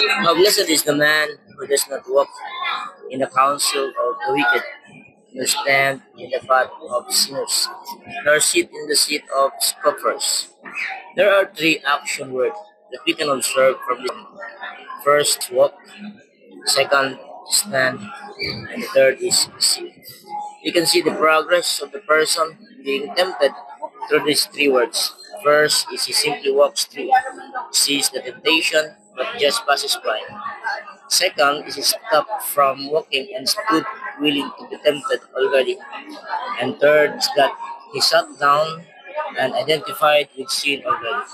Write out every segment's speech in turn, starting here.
How blessed is the man who does not walk in the counsel of the wicked, nor stand in the path of sinners, nor sit in the seat of scoffers. There are three action words that we can observe from this. First, walk. Second, stand. And the third is sit. You can see the progress of the person being tempted through these three words. First is he simply walks through, sees the temptation, but just passes by. Second is he stopped from walking and stood willing to be tempted already. And third is that he sat down and identified with sin already.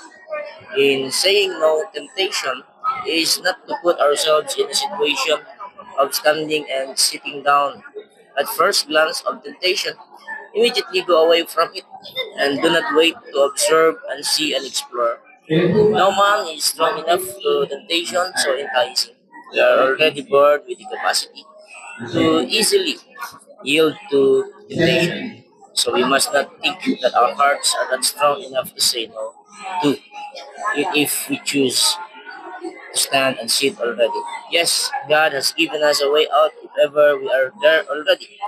In saying no, temptation is not to put ourselves in a situation of standing and sitting down. At first glance of temptation, immediately go away from it and do not wait to observe and see and explore. No man is strong enough to temptation so enticing. We are already born with the capacity to easily yield to temptation. So we must not think that our hearts are not strong enough to say no to it if we choose to stand and sit already. Yes, God has given us a way out if ever we are there already.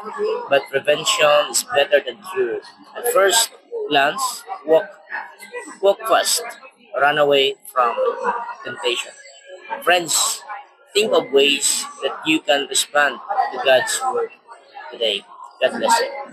But prevention is better than cure. At first glance, walk fast, run away from temptation. Friends, think of ways that you can respond to God's word today. God bless you.